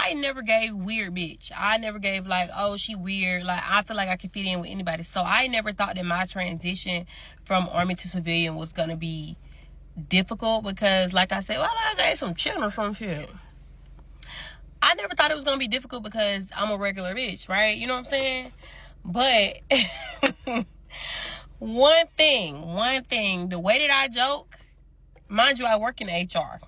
I never gave weird bitch. I never gave like, oh, she weird. Like, I feel like I can fit in with anybody. So I never thought that my transition from Army to civilian was gonna be difficult, because like I said, well, I ate some chicken or some shit. I never thought it was gonna be difficult because I'm a regular bitch, right? You know what I'm saying? But one thing, the way that I joke, mind you, I work in HR.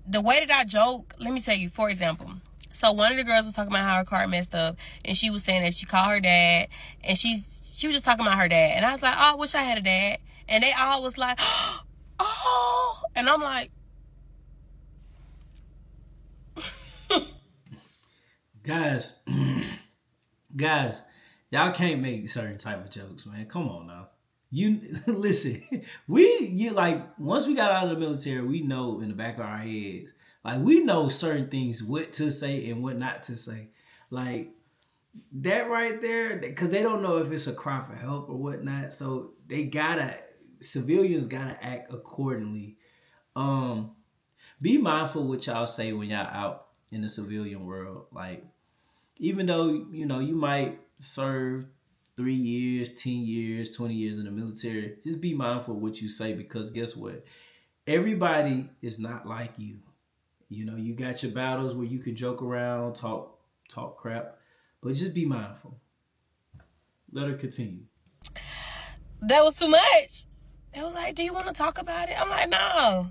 The way that I joke, let me tell you, for example. So one of the girls was talking about how her car messed up, and she was saying that she called her dad, and she was just talking about her dad. And I was like, oh, I wish I had a dad. And they all was like, oh. And I'm like, guys, y'all can't make certain type of jokes, man. Come on now. You listen, once we got out of the military, we know in the back of our heads, like we know certain things, what to say and what not to say. Like that right there, because they don't know if it's a cry for help or whatnot. So civilians gotta act accordingly. Be mindful what y'all say when y'all out in the civilian world. Like, even though, you might serve 3 years, 10 years, 20 years in the military, just be mindful of what you say, because guess what? Everybody is not like you. You got your battles where you can joke around, talk crap, but just be mindful. Let her continue. that was too much. It was like, do you want to talk about it? I'm like, no.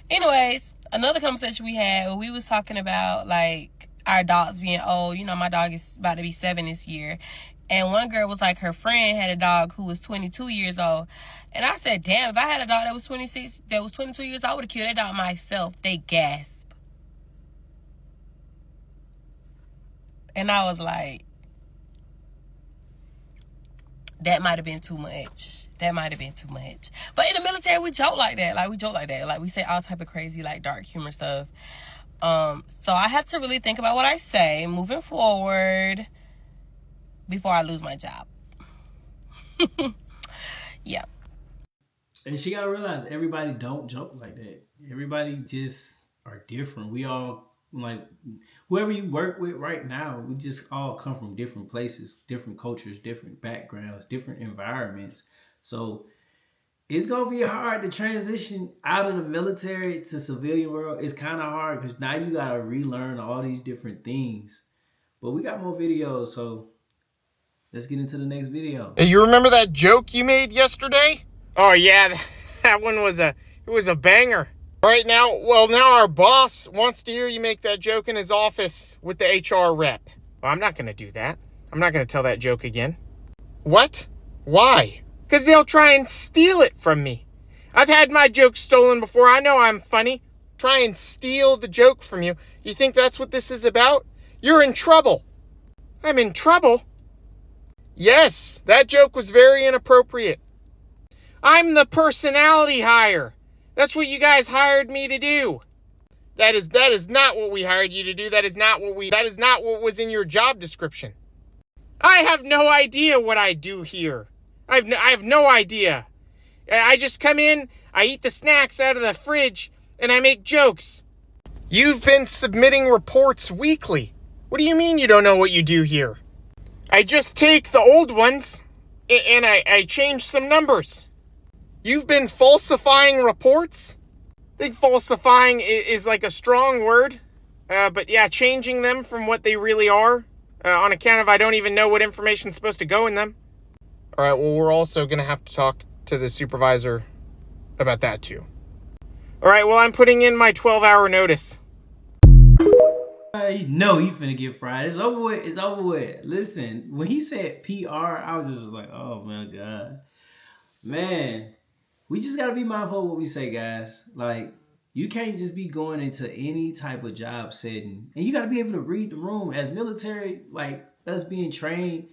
Anyways, another conversation we had, we was talking about like our dogs being old. My dog is about to be 7 this year. And one girl was like, her friend had a dog who was 22 years old. And I said, damn, if I had a dog that was 26, that was 22 years old, I would have killed that dog myself. They gasp. And I was like, that might have been too much. But in the military, we joke like that. Like, we say all type of crazy, like, dark humor stuff. So I have to really think about what I say moving forward before I lose my job. Yeah. And she gotta realize everybody don't joke like that. Everybody just are different. We all, like, whoever you work with right now, we just all come from different places, different cultures, different backgrounds, different environments. So it's gonna be hard to transition out of the military to civilian world. It's kind of hard because now you gotta relearn all these different things. But we got more videos, so let's get into the next video. Hey, you remember that joke you made yesterday? Oh yeah, that one was a banger. Now our boss wants to hear you make that joke in his office with the HR rep. Well, I'm not gonna do that. I'm not gonna tell that joke again. What? Why? Because they'll try and steal it from me. I've had my jokes stolen before. I know I'm funny. Try and steal the joke from you. You think that's what this is about? You're in trouble. I'm in trouble? Yes, that joke was very inappropriate. I'm the personality hire. That's what you guys hired me to do. That is not what we hired you to do. That is not what was in your job description. I have no idea what I do here. I have no idea. I just come in, I eat the snacks out of the fridge, and I make jokes. You've been submitting reports weekly. What do you mean you don't know what you do here? I just take the old ones, and I change some numbers. You've been falsifying reports? I think falsifying is like a strong word. But yeah, changing them from what they really are, on account of I don't even know what information's supposed to go in them. All right, well, we're also going to have to talk to the supervisor about that too. All right, well, I'm putting in my 12-hour notice. You know you finna get fried. It's over with. Listen, when he said PR, I was just like, oh my God. Man, we just gotta be mindful of what we say, guys. Like, you can't just be going into any type of job setting. And you gotta be able to read the room. As military, like us being trained,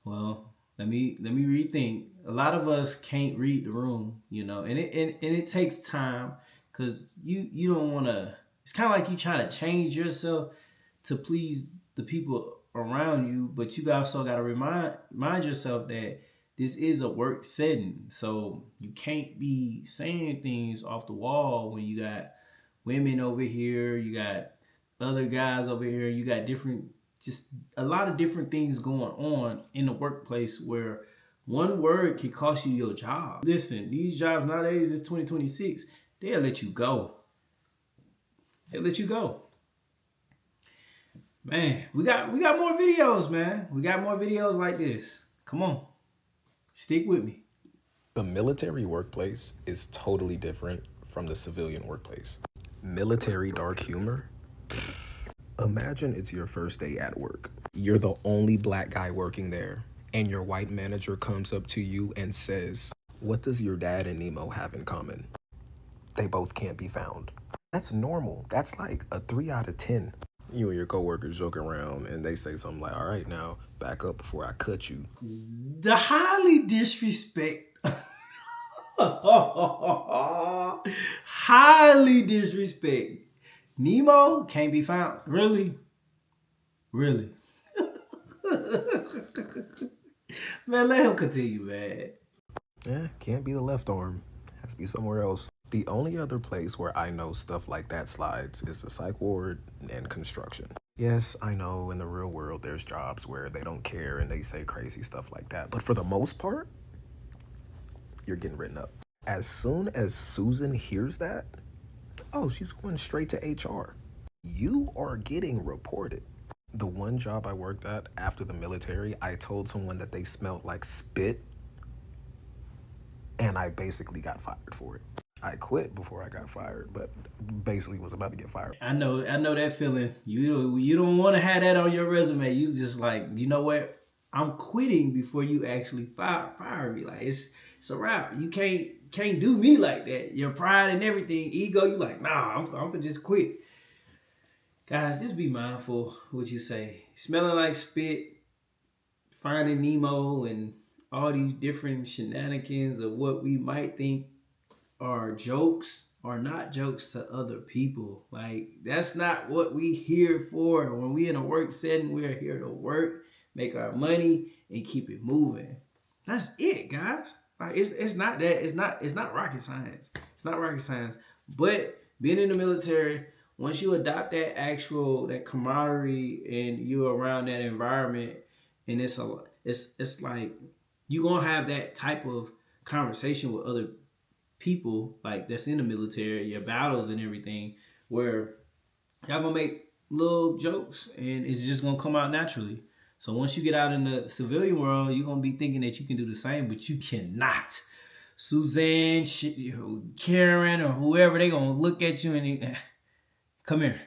well, let me rethink. A lot of us can't read the room, and it takes time, because you don't wanna, it's kinda like you trying to change yourself to please the people around you, but you also got to remind yourself that this is a work setting, so you can't be saying things off the wall when women over here, you got other guys over here, you got just a lot of different things going on in the workplace where one word can cost you your job. Listen, these jobs nowadays, it's 2026, they'll let you go. They'll let you go. Man, we got more videos, man. We got more videos like this. Come on. Stick with me. The military workplace is totally different from the civilian workplace. Military dark humor? Imagine it's your first day at work. You're the only black guy working there, and your white manager comes up to you and says, "What does your dad and Nemo have in common?" They both can't be found. That's normal. That's like a 3 out of 10. You and your coworkers joke around and they say something like, "All right, now back up before I cut you." The highly disrespect. Highly disrespect. Nemo can't be found. Really? Really? Man, let him continue, man. Can't be the left arm. Has to be somewhere else. The only other place where I know stuff like that slides is the psych ward and construction. Yes, I know in the real world there's jobs where they don't care and they say crazy stuff like that. But for the most part, you're getting written up. As soon as Susan hears that, oh, she's going straight to HR. You are getting reported. The one job I worked at after the military, I told someone that they smelled like spit, and I basically got fired for it. I quit before I got fired, but basically was about to get fired. I know that feeling. You don't want to have that on your resume. You just like, you know what? I'm quitting before you actually fire me. Like it's a wrap. You can't do me like that. Your pride and everything, ego. You like, nah, I'm gonna just quit. Guys, just be mindful what you say. Smelling like spit, finding Nemo, and all these different shenanigans of what we might think are jokes are not jokes to other people. Like, that's not what we here for. When we in a work setting, we are here to work, make our money, and keep it moving. That's it, guys. Like, it's not that. It's not rocket science. It's not rocket science. But being in the military, once you adopt that camaraderie and you're around that environment, and it's like you're gonna have that type of conversation with other people like that's in the military, your battles and everything, where y'all gonna make little jokes and it's just gonna come out naturally. So once you get out in the civilian world, you're gonna be thinking that you can do the same, but you cannot. Suzanne, Karen, or whoever, they gonna look at you and come here.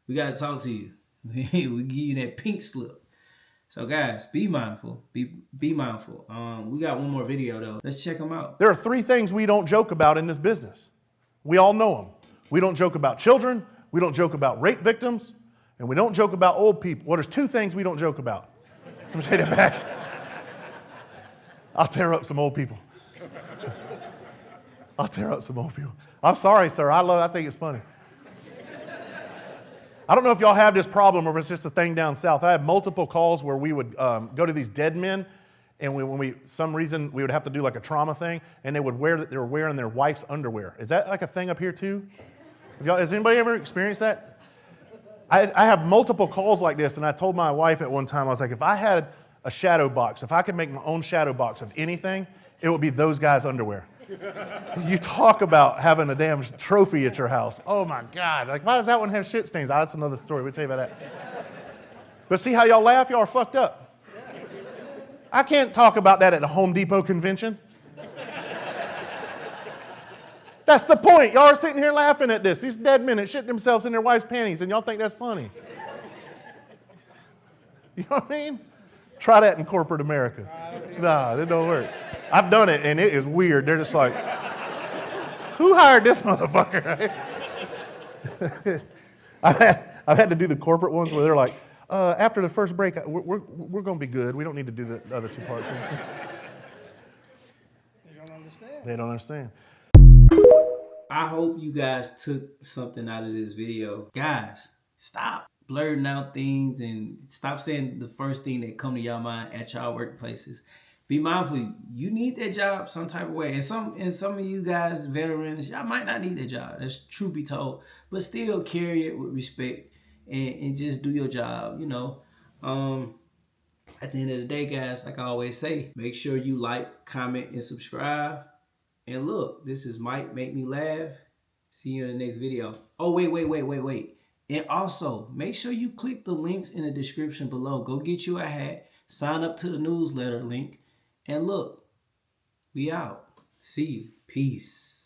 We gotta talk to you. We give you that pink slip. So guys, be mindful. Be mindful. We got one more video though. Let's check them out. There are 3 things we don't joke about in this business. We all know them. We don't joke about children. We don't joke about rape victims. And we don't joke about old people. Well, there's 2 things we don't joke about. Let me take that back. I'll tear up some old people. I'm sorry, sir. I think it's funny. I don't know if y'all have this problem or if it's just a thing down south. I have multiple calls where we would go to these dead men, and some reason we would have to do like a trauma thing, and they were wearing their wife's underwear. Is that like a thing up here too? Has anybody ever experienced that? I have multiple calls like this, and I told my wife at one time, I was like, if I had a shadow box, if I could make my own shadow box of anything, it would be those guys' underwear. You talk about having a damn trophy at your house. Oh my God. Like, why does that one have shit stains? Oh, that's another story. We'll tell you about that. But see how y'all laugh? Y'all are fucked up. I can't talk about that at a Home Depot convention. That's the point. Y'all are sitting here laughing at this. These dead men that shit themselves in their wife's panties, and y'all think that's funny. You know what I mean? Try that in corporate America. Nah, it don't work. I've done it, and it is weird. They're just like, who hired this motherfucker? I've had to do the corporate ones where they're like, after the first break, we're going to be good. We don't need to do the other 2 parts. They don't understand. I hope you guys took something out of this video. Guys, stop blurting out things and stop saying the first thing that come to y'all mind at y'all workplaces. be mindful. You need that job some type of way. And some of you guys, veterans, y'all might not need that job. That's truth be told. But still carry it with respect and just do your job, you know. At the end of the day, guys, like I always say, make sure you like, comment, and subscribe. And look, this is Mike Make Me Laugh. See you in the next video. Oh, wait. And also, make sure you click the links in the description below. Go get you a hat. Sign up to the newsletter link. And look, we out. See you. Peace.